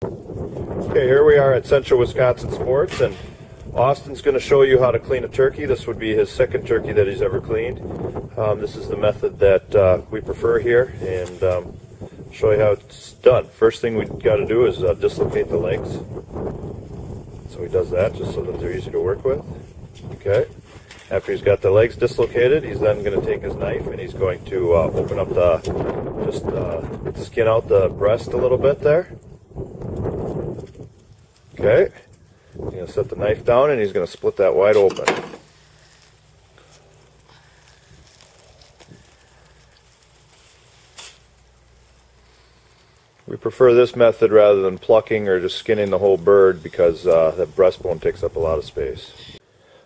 Okay, here we are at Central Wisconsin Sports, and Austin's going to show you how to clean a turkey. This would be his second turkey that he's ever cleaned. This is the method that we prefer here, and show you how it's done. First thing we got to do is dislocate the legs. So he does that just so that they're easy to work with. Okay. After he's got the legs dislocated, he's then going to take his knife and he's going to open up skin out the breast a little bit there. Okay. He's going to set the knife down and he's going to split that wide open. We prefer this method rather than plucking or just skinning the whole bird because the breastbone takes up a lot of space.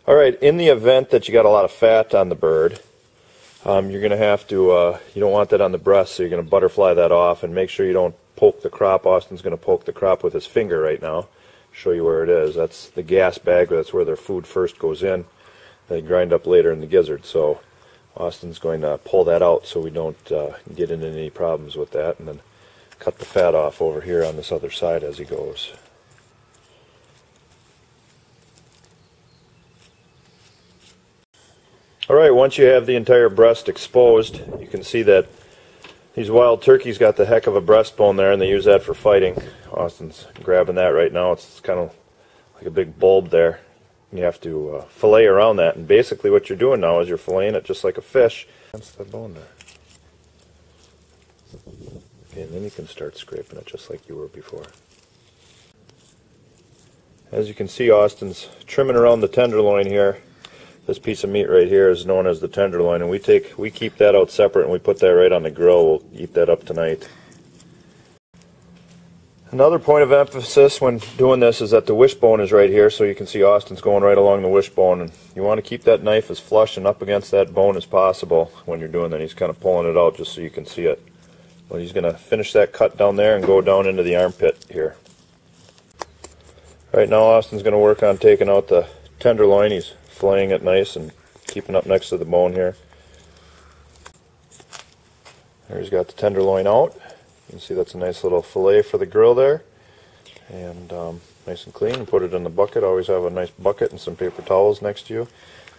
Alright, in the event that you got a lot of fat on the bird, you're going to have to, you don't want that on the breast, so you're going to butterfly that off and make sure you don't poke the crop. Austin's going to poke the crop with his finger right now. Show you where it is. That's the gas bag, that's where their food first goes in. They grind up later in the gizzard, so Austin's going to pull that out so we don't get into any problems with that, and then cut the fat off over here on this other side as he goes. Alright, once you have the entire breast exposed, you can see that these wild turkeys got the heck of a breastbone there, and they use that for fighting. Austin's grabbing that right now. It's kind of like a big bulb there. You have to fillet around that, and basically what you're doing now is you're filleting it just like a fish. That's the bone there. Okay, and then you can start scraping it just like you were before. As you can see, Austin's trimming around the tenderloin here. This piece of meat right here is known as the tenderloin, and we keep that out separate and we put that right on the grill. We'll eat that up tonight. Another point of emphasis when doing this is that the wishbone is right here, so you can see Austin's going right along the wishbone, and you want to keep that knife as flush and up against that bone as possible when you're doing that. He's kind of pulling it out just so you can see it. Well, he's going to finish that cut down there and go down into the armpit here. Right now Austin's going to work on taking out the tenderloin. He's filleting it nice and keeping up next to the bone here. There, he's got the tenderloin out. You can see that's a nice little fillet for the grill there, and nice and clean. Put it in the bucket. Always have a nice bucket and some paper towels next to you.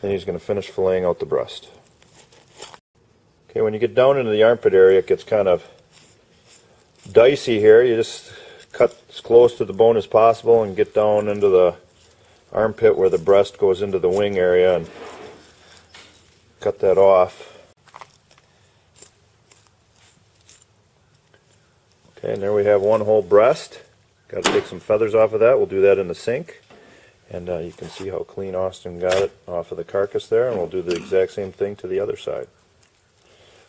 Then he's going to finish filleting out the breast. Okay, when you get down into the armpit area, it gets kind of dicey here. You just cut as close to the bone as possible and get down into the armpit where the breast goes into the wing area and cut that off. Okay, and there we have one whole breast. Got to take some feathers off of that. We'll do that in the sink, and you can see how clean Austin got it off of the carcass there, and we'll do the exact same thing to the other side.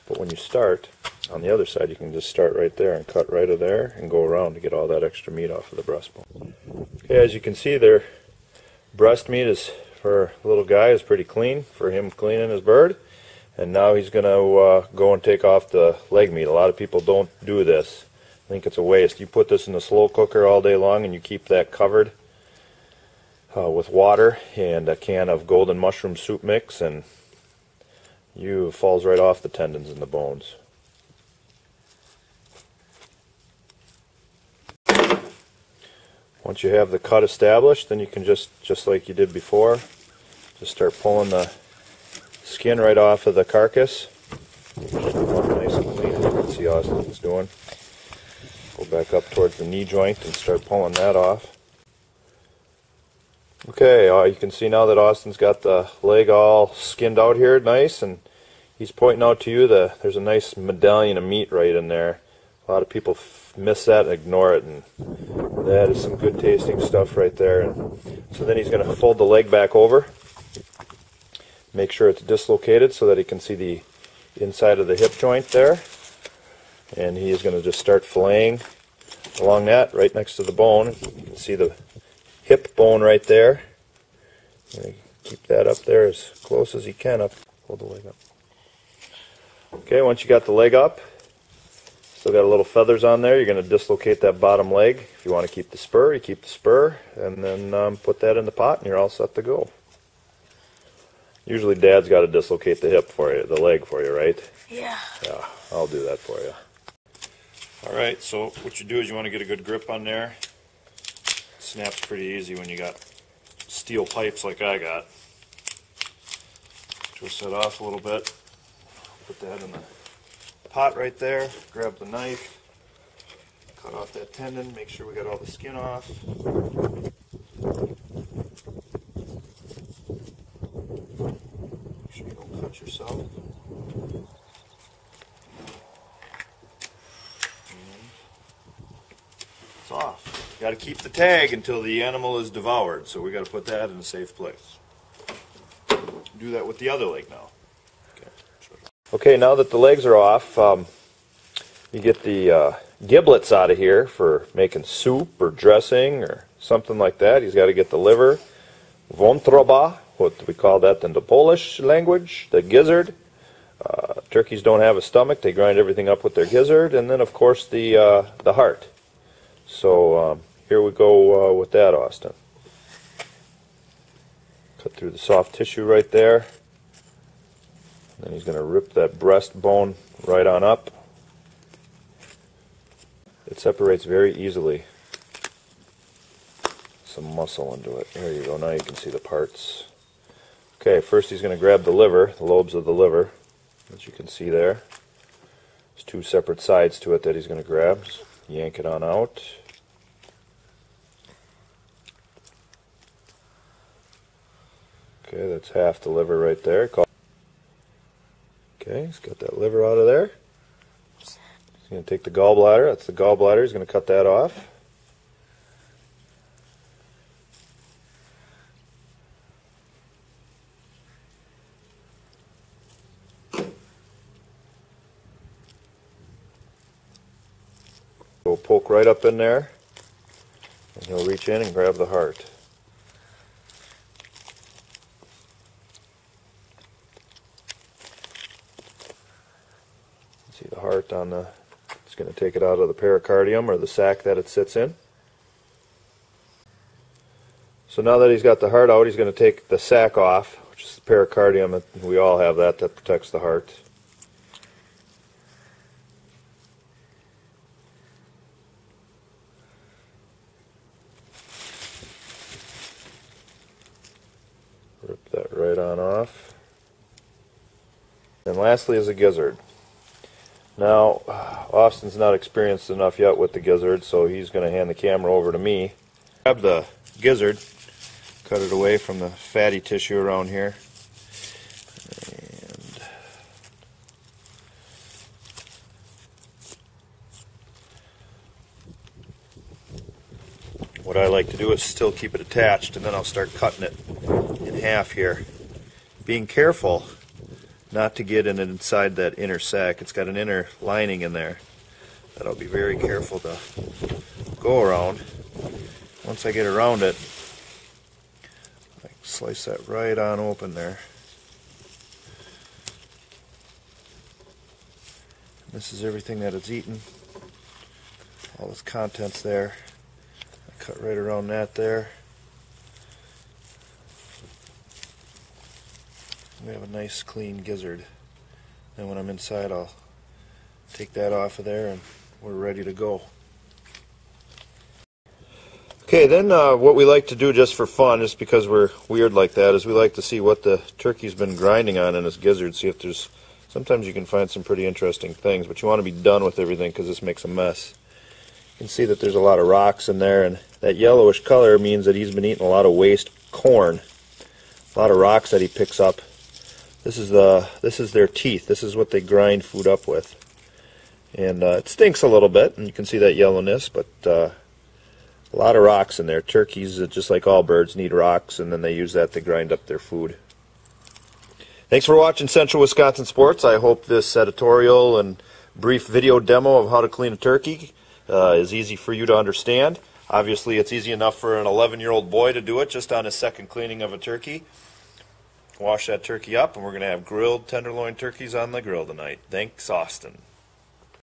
But when you start on the other side, you can just start right there and cut right of there and go around to get all that extra meat off of the breastbone. Okay, as you can see there, breast meat is, for a little guy, is pretty clean for him cleaning his bird. And now he's going to go and take off the leg meat. A lot of people don't do this. I think it's a waste. You put this in the slow cooker all day long and you keep that covered with water and a can of golden mushroom soup mix, and it falls right off the tendons and the bones. Once you have the cut established, then you can just like you did before, just start pulling the skin right off of the carcass. Nice and clean, as you can see Austin's doing. Go back up towards the knee joint and start pulling that off. Okay, you can see now that Austin's got the leg all skinned out here nice, and he's pointing out to you that there's a nice medallion of meat right in there. A lot of people miss that and ignore it, and that is some good tasting stuff right there. And so then he's going to fold the leg back over, make sure it's dislocated so that he can see the inside of the hip joint there, and he is going to just start filleting along that right next to the bone. You can see the hip bone right there. Keep that up there as close as you can. Hold the leg up. Okay, once you got the leg up, still got a little feathers on there, you're going to dislocate that bottom leg. If you want to keep the spur, you keep the spur, and then put that in the pot and you're all set to go. Usually Dad's got to dislocate the hip for you, the leg for you, right? Yeah. Yeah, I'll do that for you. Alright, so what you do is you want to get a good grip on there. snaps pretty easy when you got steel pipes like I got. Twist that off a little bit. Put that in the pot right there. Grab the knife. Cut off that tendon. Make sure we got all the skin off. Make sure you don't cut yourself. It's off. Got to keep the tag until the animal is devoured, so we got to put that in a safe place. Do that with the other leg now. Okay, now that the legs are off, you get the giblets out of here for making soup or dressing or something like that. He's got to get the liver, wątroba, what we call that in the Polish language, the gizzard. Turkeys don't have a stomach; they grind everything up with their gizzard, and then of course the heart. So here we go with that, Austin. Cut through the soft tissue right there. Then he's going to rip that breastbone right on up. It separates very easily. Some muscle into it. There you go. Now you can see the parts. Okay, first he's going to grab the liver, the lobes of the liver, as you can see there. There's two separate sides to it that he's going to grab. Just yank it on out. Okay, that's half the liver right there. Okay, he's got that liver out of there. He's going to take the gallbladder. That's the gallbladder. He's going to cut that off. Go poke right up in there, and he'll reach in and grab the heart. See the heart on the, it's going to take it out of the pericardium or the sac that it sits in. So now that he's got the heart out, he's going to take the sac off, which is the pericardium. We all have that protects the heart. Rip that right on off. And lastly is a gizzard. Now, Austin's not experienced enough yet with the gizzard, so he's going to hand the camera over to me. Grab the gizzard, cut it away from the fatty tissue around here. And what I like to do is still keep it attached, and then I'll start cutting it in half here. Being careful not to get in inside that inner sac. It's got an inner lining in there that I'll be very careful to go around. Once I get around it, I slice that right on open there. This is everything that it's eaten, all its contents there. I cut right around that there. We have a nice clean gizzard. And when I'm inside, I'll take that off of there and we're ready to go. Okay, then what we like to do just for fun, just because we're weird like that, is we like to see what the turkey's been grinding on in his gizzard, see if there's, sometimes you can find some pretty interesting things, but you want to be done with everything because this makes a mess. You can see that there's a lot of rocks in there, and that yellowish color means that he's been eating a lot of waste corn. A lot of rocks that he picks up. This is their teeth. This is what they grind food up with. And it stinks a little bit, and you can see that yellowness, but a lot of rocks in there. Turkeys, just like all birds, need rocks, and then they use that to grind up their food. Thanks for watching Central Wisconsin Sports. I hope this editorial and brief video demo of how to clean a turkey is easy for you to understand. Obviously, it's easy enough for an 11-year-old boy to do it just on his second cleaning of a turkey. Wash that turkey up, and we're going to have grilled tenderloin turkeys on the grill tonight. Thanks, Austin.